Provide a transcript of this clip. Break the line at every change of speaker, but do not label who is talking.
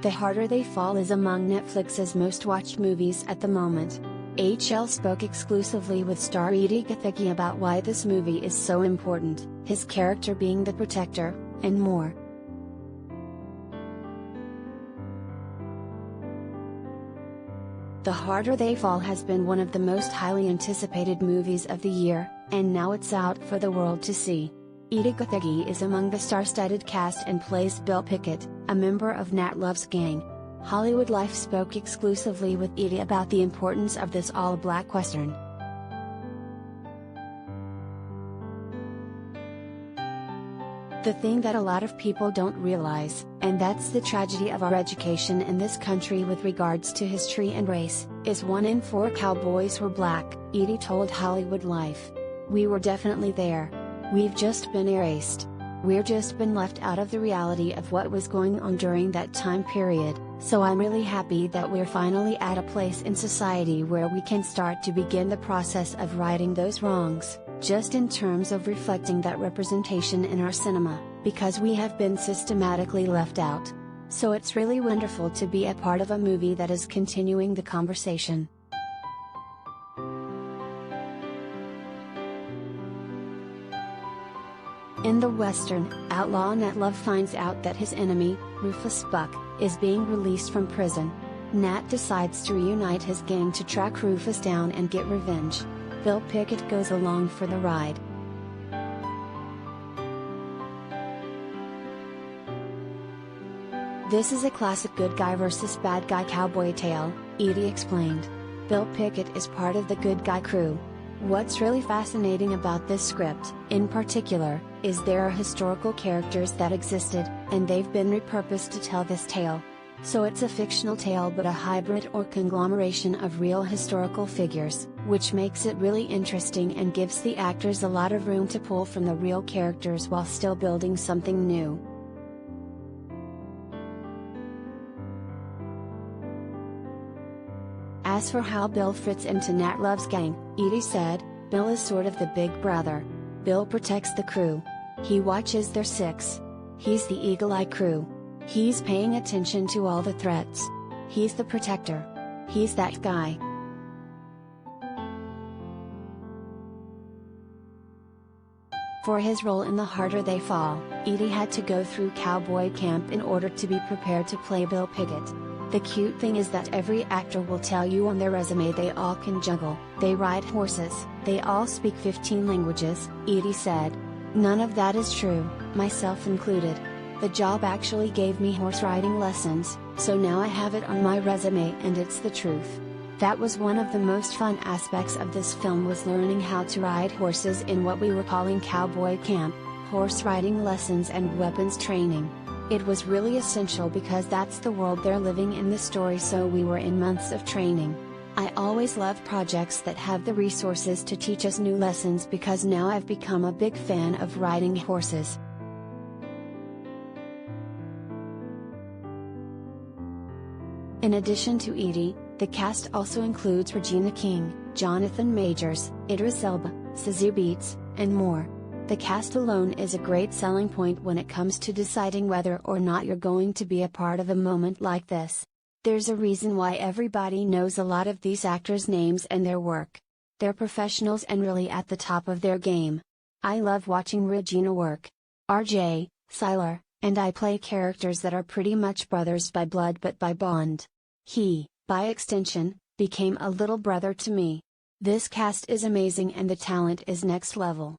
The Harder They Fall is among Netflix's most watched movies at the moment. HL spoke exclusively with star Gathegi about why this movie is so important, his character being the protector, and more. The Harder They Fall has been one of the most highly anticipated movies of the year, and now it's out for the world to see. Gathegi is among the star-studded cast and plays Bill Pickett, a member of Nat Love's gang. Hollywood Life spoke exclusively with Edie about the importance of this all-black Western. The thing that a lot of people don't realize, and that's the tragedy of our education in this country with regards to history and race, is 1 in 4 cowboys were black, Edie told Hollywood Life. We were definitely there. We've just been erased. We've just been left out of the reality of what was going on during that time period, so I'm really happy that we're finally at a place in society where we can start to begin the process of righting those wrongs, just in terms of reflecting that representation in our cinema, because we have been systematically left out. So it's really wonderful to be a part of a movie that is continuing the conversation. In the Western, outlaw Nat Love finds out that his enemy, Rufus Buck, is being released from prison. Nat decides to reunite his gang to track Rufus down and get revenge. Bill Pickett goes along for the ride. This is a classic good guy versus bad guy cowboy tale, Edie explained. Bill Pickett is part of the good guy crew. What's really fascinating about this script, in particular, is there are historical characters that existed, and they've been repurposed to tell this tale. So it's a fictional tale but a hybrid or conglomeration of real historical figures, which makes it really interesting and gives the actors a lot of room to pull from the real characters while still building something new. As for how Bill fits into Nat Love's gang, Edie said, Bill is sort of the big brother. Bill protects the crew. He watches their six. He's the eagle-eye crew. He's paying attention to all the threats. He's the protector. He's that guy. For his role in The Harder They Fall, Edie had to go through cowboy camp in order to be prepared to play Bill Pickett. The cute thing is that every actor will tell you on their resume they all can juggle, they ride horses, they all speak 15 languages, Edie said. None of that is true, myself included. The job actually gave me horse riding lessons, so now I have it on my resume and it's the truth. That was one of the most fun aspects of this film, was learning how to ride horses in what we were calling cowboy camp, horse riding lessons and weapons training. It was really essential because that's the world they're living in the story, so we were in months of training. I always love projects that have the resources to teach us new lessons because now I've become a big fan of riding horses. In addition to Edie, the cast also includes Regina King, Jonathan Majors, Idris Elba, Zazie Beetz, and more. The cast alone is a great selling point when it comes to deciding whether or not you're going to be a part of a moment like this. There's a reason why everybody knows a lot of these actors' names and their work. They're professionals and really at the top of their game. I love watching Regina work. RJ, Siler, and I play characters that are pretty much brothers by blood but by bond. He, by extension, became a little brother to me. This cast is amazing and the talent is next level.